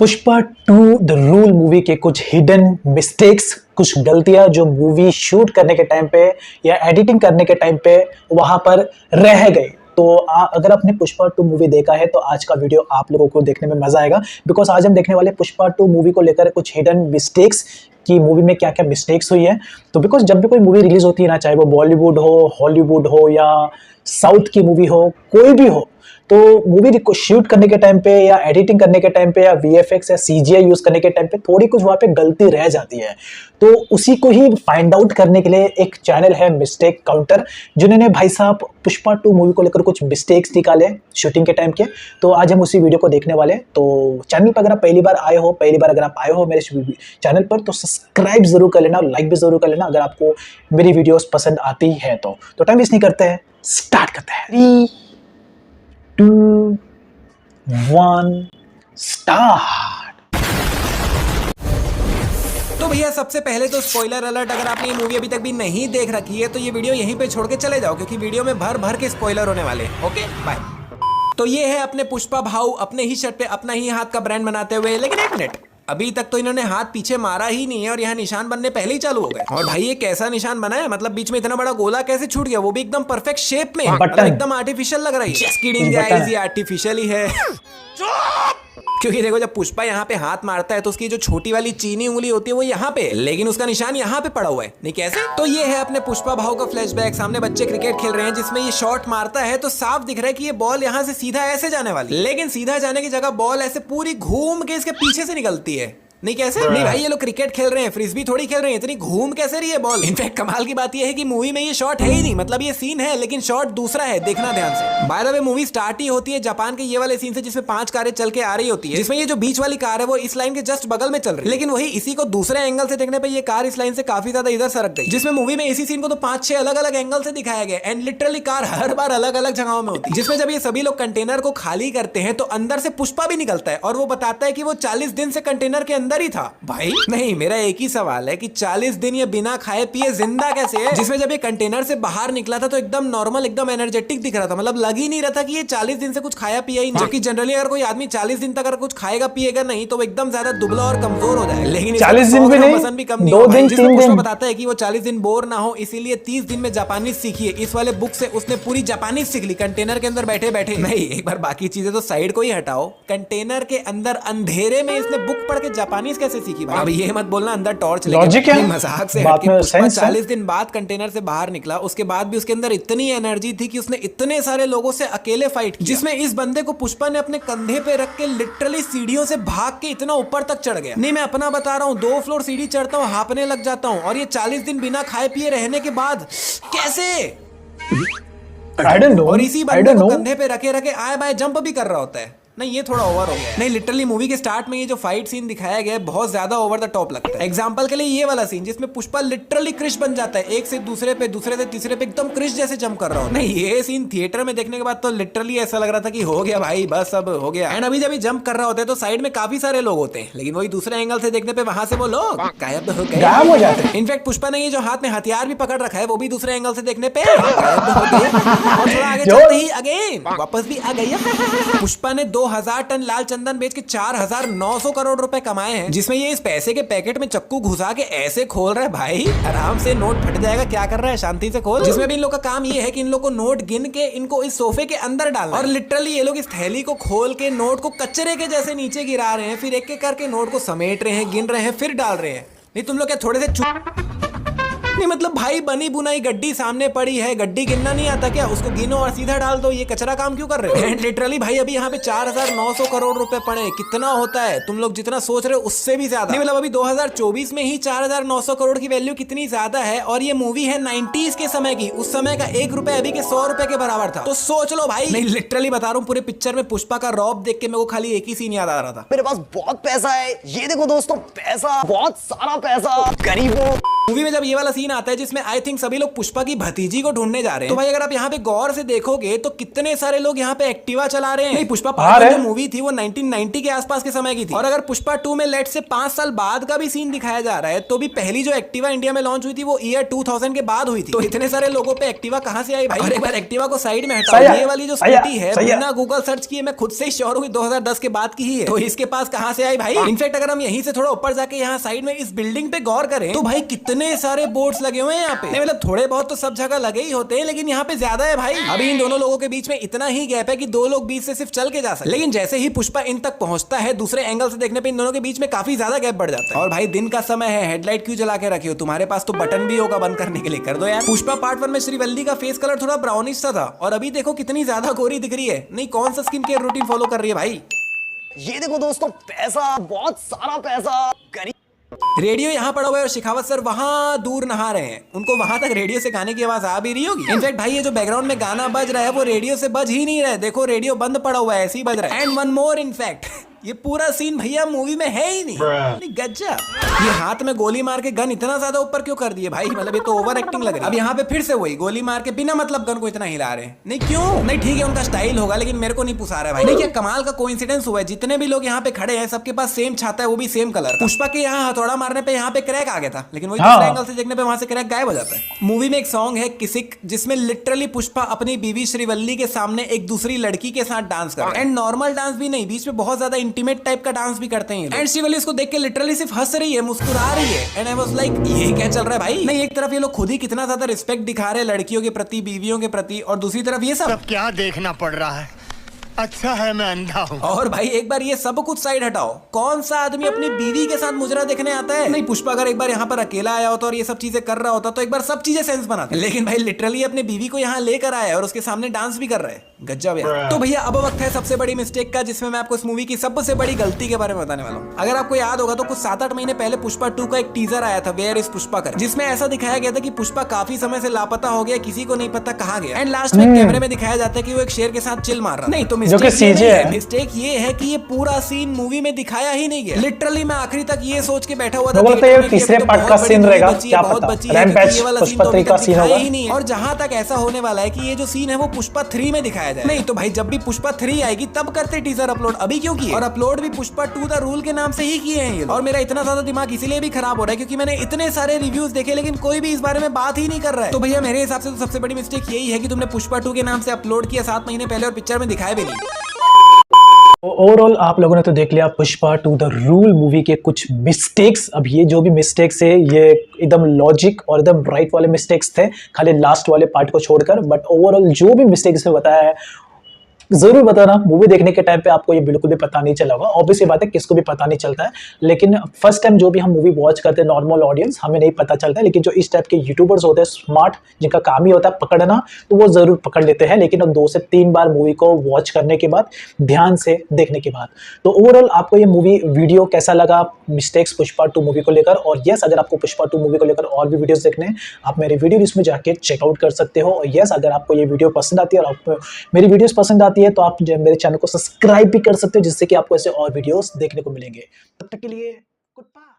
Pushpa 2 the rule movie के कुछ hidden mistakes, कुछ गलतियां जो मूवी शूट करने के टाइम पे या एडिटिंग करने के टाइम पे वहां पर रह गई। तो अगर आपने पुष्पा 2 मूवी देखा है तो आज का वीडियो आप लोगों को देखने में मजा आएगा, बिकॉज आज हम देखने वाले पुष्पा 2 मूवी को लेकर कुछ हिडन मिस्टेक्स कि मूवी में क्या क्या मिस्टेक्स हुई है। तो बिकॉज जब भी कोई मूवी रिलीज होती है ना, चाहे वो बॉलीवुड हो, हॉलीवुड हो या साउथ की मूवी हो, कोई भी हो, तो मूवी को शूट करने के टाइम पे या एडिटिंग करने के टाइम पे या वीएफएक्स या सीजीआई यूज करने के टाइम पे थोड़ी कुछ वहां पे गलती रह जाती है। तो उसी को ही फाइंड आउट करने के लिए एक चैनल है मिस्टेक काउंटर, जिन्होंने भाई साहब पुष्पा 2 मूवी को लेकर कुछ मिस्टेक्स निकाले शूटिंग के टाइम के। तो आज हम उसी वीडियो को देखने वाले। तो चैनल पर अगर आप पहली बार अगर आप आए हो मेरे चैनल पर, तो सब्सक्राइब जरूर कर लेना, लाइक भी जरूर कर लेना अगर आपको मेरी वीडियोस पसंद आती है। तो टाइम वेस्ट नहीं करते हैं, स्टार्ट करते हैं। 3, 2, 1 स्टार्ट। तो भैया सबसे पहले तो स्पॉइलर अलर्ट, अगर आपने ये मूवी अभी तक भी नहीं देख रखी है तो ये वीडियो यहीं पे छोड़ के चले जाओ, क्योंकि वीडियो में भर भर के स्पॉइलर होने वाले हैं। Okay bye. तो ये है अपने पुष्पा भाऊ अपने ही शर्ट पे अपना ही हाथ का ब्रांड बनाते हुए। लेकिन एक मिनट, अभी तक तो इन्होंने हाथ पीछे मारा ही नहीं है और यहाँ निशान बनने पहले ही चालू हो गए। और भाई ये कैसा निशान बना है, मतलब बीच में इतना बड़ा गोला कैसे छूट गया, वो भी एकदम परफेक्ट शेप में, मतलब एकदम आर्टिफिशियल लग रही है। जस्ट किडिंग गाइस, ये आर्टिफिशियल ही है। क्योंकि देखो जब पुष्पा यहाँ पे हाथ मारता है तो उसकी जो छोटी वाली चीनी उंगली होती है वो यहाँ पे, लेकिन उसका निशान यहाँ पे पड़ा हुआ है। नहीं कैसे? तो ये है अपने पुष्पा भाव का फ्लैशबैक। सामने बच्चे क्रिकेट खेल रहे हैं जिसमें ये शॉट मारता है तो साफ दिख रहा है कि ये बॉल यहाँ से सीधा ऐसे जाने वाली, लेकिन सीधा जाने की जगह बॉल ऐसे पूरी घूम के इसके पीछे से निकलती है। नहीं कैसे? नहीं भाई, ये लोग क्रिकेट खेल रहे हैं, फ्रिस्बी थोड़ी खेल रहे हैं, इतनी घूम कैसे रही है बॉल। इनफैक्ट कमाल की बात ये है कि मूवी में ये शॉट है ही नहीं, मतलब ये सीन है लेकिन शॉट दूसरा है, देखना ध्यान से। By the way movie start ही होती है जापान के ये वाले सीन से, जिसमें 5 कारें चल के आ रही होती है, जिसमें ये जो बीच वाली कार है वो इस लाइन के जस्ट बगल में चल रही है, लेकिन वही इसी को दूसरे एंगल से देखने पर ये कार इस लाइन से काफी ज्यादा इधर सरक गई, जिसमें मूवी में इसी सीन को तो 5-6 अलग अलग एंगल से दिखाया गया। एंड लिटरली कार हर बार अलग अलग जगहों में होती है, जिसमें जब ये सभी लोग कंटेनर को खाली करते हैं तो अंदर से पुष्पा भी निकलता है और वो बताता है कि वो 40 दिन से कंटेनर के अंदर ही था। भाई नहीं, मेरा एक ही सवाल है कि 40 दिन ये बिना खाए पिए जिंदा कैसे है? जिसमें जब ये कंटेनर से बाहर निकला था तो एकदम नॉर्मल, एकदम एनर्जेटिक दिख रहा था, मतलब लग ही नहीं रहा था कि ये 40 दिन से कुछ खाया पिया ही नहीं। जबकि जनरली अगर कोई आदमी 40 दिन तक अगर कुछ खाएगा पिएगा नहीं तो वो एकदम ज्यादा दुबला और कमजोर हो जाएगा। लेकिन 40 दिन भी नहीं, वजन भी कम नहीं 2 दिन 3 दिन बताता है कि वो 40 दिन बोर ना हो, इसीलिए 30 दिन में जापानी सीखी है। इस वाले बुक से उसने पूरी जापानी सीख ली कंटेनर के अंदर बैठे बैठे। नहीं, एक बार बाकी चीजें तो साइड को ही हटाओ, कंटेनर के अंदर अंधेरे में इसने बुक पढ़ के जापानीज कैसे सीखी भाई? अब ये मत बोलना अंदर टॉर्च लॉजिक है, मजाक से हटके पुष्पा 40 दिन बाद कंटेनर से बाहर निकला, उसके बाद भी उसके अंदर इतनी एनर्जी थी कि उसने इतने सारे लोगों से अकेले फाइट किया, जिसमें इस बंदे को पुष्पा ने अपने कंधे पे रख के लिटरली सीढ़ियों से भाग के इतना ऊपर तक चढ़ गया। नहीं मैं अपना बता रहा हूँ, 2 फ्लोर सीढ़ी चढ़ता हूँ हांपने लग जाता हूँ, और ये 40 दिन बिना खाए पिए रहने के बाद कैसे? I don't know, और इसी बंदे को कंधे पे रखे रखे आए बाय जंप भी कर रहा होता है। नहीं ये थोड़ा ओवर हो गया है। नहीं लिटरली मूवी के स्टार्ट में ये जो फाइट सीन दिखाया गया है बहुत ज्यादा ओवर द टॉप लगता है। एग्जांपल के लिए ये वाला सीन जिसमें पुष्पा लिटरली क्रिश बन जाता है, एक से दूसरे पे, दूसरे से तीसरे पे एकदम क्रिश जैसे जंप कर रहा हो। नहीं ये सीन थिएटर में देखने के बाद तो लिटरली ऐसा लग रहा था कि हो गया भाई, बस अब हो गया। एंड अभी जब जंप कर रहा होता है तो साइड में काफी सारे लोग होते हैं, लेकिन वही दूसरे एंगल से देखने पे वहां से वो लोग गायब हो जाते हैं। इनफैक्ट पुष्पा ने ये जो हाथ में हथियार भी पकड़ रखा है वो भी दूसरे एंगल से देखने पे गायब हो गए, और थोड़ा आगे चलते ही अगेन वापस भी आ गई। पुष्पा ने 2000 टन लाल चंदन बेच के 4900 करोड़ रुपए कमाए हैं, जिसमें ये इस पैसे के पैकेट में चक्कू घुसा के ऐसे खोल रहा है। भाई आराम से नोट फट जाएगा, क्या कर रहा है, शांति से खोल। जिसमें भी इन लोग का काम ये है कि इन लोग को नोट गिन के इनको इस सोफे के अंदर डालना, और लिटरली ये लोग इस थैली को खोल के नोट को कचरे के जैसे नीचे गिरा रहे हैं, फिर एक एक करके नोट को समेट रहे हैं, गिन रहे हैं, फिर डाल रहे हैं। नहीं तुम लोग क्या थोड़े से नहीं, मतलब भाई बनी बुनाई गड्डी सामने पड़ी है, गड्डी गिनना नहीं आता क्या? उसको गिनो और सीधा डाल दो, ये कचरा काम क्यों कर रहे हो? लिटरली भाई अभी यहाँ पे 4900 करोड़ रुपए पड़े, कितना होता है तुम लोग जितना सोच रहे हो उससे भी ज्यादा। नहीं मतलब अभी 2024 में ही 4900 करोड़ की वैल्यू कितनी ज्यादा है, और ये मूवी है 90s के समय की, उस समय का 1 रुपए अभी के 100 रुपए के बराबर था। तो सोच लो भाई। नहीं लिटरली बता रहा हूँ, पूरे पिक्चर में पुष्पा का रॉब देख के मेरे को खाली एक ही सीन याद आ रहा था, मेरे पास बहुत पैसा है, ये देखो दोस्तों पैसा, बहुत सारा पैसा, गरीबों। मूवी में जब ये वाला सीन आता है जिसमें आई थिंक सभी लोग पुष्पा की भतीजी को ढूंढने जा रहे हैं, तो भाई अगर आप यहाँ पे गौर से देखोगे तो कितने सारे लोग यहाँ पे एक्टिवा चला रहे हैं। नहीं, पुष्पा पार्ट 1 जो मूवी थी वो 1990 के आसपास के समय की थी, और अगर पुष्पा 2 में लेट से 5 साल बाद का भी सीन दिखाया जा रहा है तो भी पहली जो एक्टिवा इंडिया में लॉन्च हुई थी वो ईयर 2000 के बाद हुई थी। तो इतने सारे लोगों पे एक्टिवा कहाँ से आई भाई? और एक बार एक्टिवा को साइड में हटाओ, ये वाली जो स्कूटी है बिना गूगल सर्च किए मैं खुद से ही श्योर हुई 2010 के बाद की ही है, तो इसके पास कहाँ से आई भाई? इनफैक्ट अगर हम यहीं से थोड़ा ऊपर जाके यहाँ साइड में इस बिल्डिंग पे गौर करें तो भाई कितने सारे बोर्ड्स लगे हुए हैं यहाँ पे। नहीं मतलब थोड़े बहुत तो सब जगह लगे ही होते हैं, लेकिन यहाँ पे ज्यादा है भाई। अभी इन दोनों लोगों के बीच में इतना ही गैप है कि 2 लोग बीच से सिर्फ चल के जा सकते, लेकिन जैसे ही पुष्पा इन तक पहुंचता है दूसरे एंगल से देखने पे इन दोनों के बीच में काफी ज्यादा गैप बढ़ जाता है। और भाई दिन का समय है, हेडलाइट क्यों जला के रखी हो? तुम्हारे पास तो बटन भी होगा बंद करने के लिए, कर दो यार। पुष्पा पार्ट 1 में श्रीवल्ली का फेस कलर थोड़ा ब्राउनिश सा था, और अभी देखो कितनी ज्यादा गोरी दिख रही है। नहीं, कौन सा स्किन केयर रूटीन फॉलो कर रही है भाई? ये देखो दोस्तों, पैसा, बहुत सारा पैसा, गरीब। रेडियो यहाँ पड़ा हुआ है और शेखावत सर वहां दूर नहा रहे हैं, उनको वहां तक रेडियो से गाने की आवाज आ भी रही होगी। इनफैक्ट भाई ये जो बैकग्राउंड में गाना बज रहा है वो रेडियो से बज ही नहीं रहा है, देखो रेडियो बंद पड़ा हुआ है, ऐसे ही बज रहा है। एंड वन मोर इनफैक्ट ये पूरा सीन भैया मूवी में है ही नहीं गज्जा। ये हाथ में गोली मार के गन इतना ज्यादा ऊपर क्यों कर दिए भाई? मतलब ये तो ओवर एक्टिंग लग रही है। अब यहाँ पे फिर से वही गोली मार के बिना मतलब गन को इतना हिला रहे हैं। नहीं क्यों? नहीं ठीक है उनका स्टाइल होगा, लेकिन मेरे को नहीं पुसा रहा है भाई। नहीं क्या कमाल का कोइंसिडेंस हुआ है, जितने भी लोग यहाँ पे खड़े हैं सबके पास सेम छाता है, वो भी सेम कलर। पुष्पा के यहाँ हथौड़ा मारने पे यहाँ पे क्रैक आ गया था, लेकिन वही दूसरे एंगल से देखने पे वहां से क्रैक गायब हो जाता है। मूवी में एक सॉन्ग है किसिक, जिसमें लिटरली पुष्पा अपनी बीवी श्रीवल्ली के सामने एक दूसरी लड़की के साथ डांस कर रहे हैं। एंड नॉर्मल डांस भी नहीं, बीच में बहुत ज्यादा इंटीमेट टाइप का भी करते हैं। एंड श्रीवल्ली इसको देख के लिटरली सिर्फ हंस रही है, मुस्कुरा रही है। एंड आई वाज लाइक ये क्या चल रहा है भाई? नहीं, एक तरफ ये लोग खुद ही कितना ज्यादा रिस्पेक्ट दिखा रहे हैं लड़कियों के प्रति, बीवियों के प्रति, और दूसरी तरफ ये सब क्या देखना पड़ रहा है। अच्छा है मैं अंधा हूँ। और भाई एक बार ये सब कुछ साइड हटाओ, कौन सा आदमी अपनी बीवी के साथ मुजरा देखने आता है? नहीं, पुष्पा अगर एक बार यहाँ पर अकेला आया होता और ये सब चीजें कर रहा होता तो एक बार सब चीजें सेंस बनाते, लेकिन भाई लिटरली अपनी बीवी को यहाँ लेकर आया और उसके सामने डांस भी कर रहा है। गज्जा भैया। तो भैया अब वक्त है सबसे बड़ी मिस्टेक का, जिसमें मैं आपको इस मूवी की सबसे बड़ी गलती के बारे में बताने वाला हूँ। अगर आपको याद होगा तो कुछ 7-8 महीने पहले पुष्पा 2 का एक टीजर आया था, वेयर इज पुष्पा कर, जिसमें ऐसा दिखाया गया था कि पुष्पा काफी समय से लापता हो गया, किसी को नहीं पता कहाँ गया। एंड लास्ट में कैमरे में दिखाया जाता है कि वो एक शेर के साथ चिल मार रहा। नहीं तो मिस्टेक ये है कि ये पूरा सीन मूवी में दिखाया ही नहीं गया। लिटरली मैं आखिरी तक ये सोच के बैठा हुआ था कि तीसरे पार्ट का सीन रहेगा, क्या पता रैम्पेज पुष्पा 3 का सीन होगा ही नहीं। और जहां तक ऐसा होने वाला है कि ये जो सीन है वो पुष्पा 3 में दिखाया जाए। नहीं तो भाई जब भी पुष्पा 3 आएगी तब करते टीजर अपलोड, अभी क्यों किए? और अपलोड भी पुष्पा 2 द रूल के नाम से ही किए हैं ये। और मेरा इतना ज्यादा दिमाग इसीलिए भी खराब हो रहा है क्योंकि मैंने इतने सारे रिव्यूज देखे लेकिन कोई भी इस बारे में बात ही नहीं कर रहा है। तो भैया मेरे हिसाब से तो सबसे बड़ी मिस्टेक यही है कि तुमने पुष्पा 2 के नाम से अपलोड किया 7 महीने पहले और पिक्चर में दिखाया भी नहीं। ओवरऑल आप लोगों ने तो देख लिया पुष्पा 2 द रूल मूवी के कुछ मिस्टेक्स। अब ये जो भी मिस्टेक्स है ये एकदम लॉजिक और एकदम राइट वाले मिस्टेक्स थे, खाली लास्ट वाले पार्ट को छोड़कर। बट ओवरऑल जो भी मिस्टेक्स में बताया है जरूर बताना। मूवी देखने के टाइम पे आपको ये बिल्कुल भी पता नहीं चला होगा, ऑब्वियसली बात है किसको भी पता नहीं चलता है, लेकिन फर्स्ट टाइम जो भी हम मूवी वॉच करते हैं नॉर्मल ऑडियंस हमें नहीं पता चलता है, लेकिन जो इस टाइप के यूट्यूबर्स होते हैं स्मार्ट, जिनका काम ही होता है पकड़ना, तो वो जरूर पकड़ लेते हैं, लेकिन 2 से 3 बार मूवी को वॉच करने के बाद, ध्यान से देखने के बाद। तो ओवरऑल आपको ये मूवी वीडियो कैसा लगा, मिस्टेक्स पुष्पा 2 मूवी को लेकर? और यस अगर आपको पुष्पा 2 मूवी को लेकर और भी वीडियोस देखने हैं आप मेरे वीडियो लिस्ट में जाके चेकआउट कर सकते हो। और यस अगर आपको ये वीडियो पसंद आती है और आपको मेरी वीडियोस पसंद आती है तो आप मेरे चैनल को सब्सक्राइब भी कर सकते हो, जिससे कि आपको ऐसे और वीडियोस देखने को मिलेंगे। तब तक के लिए गुड बाय।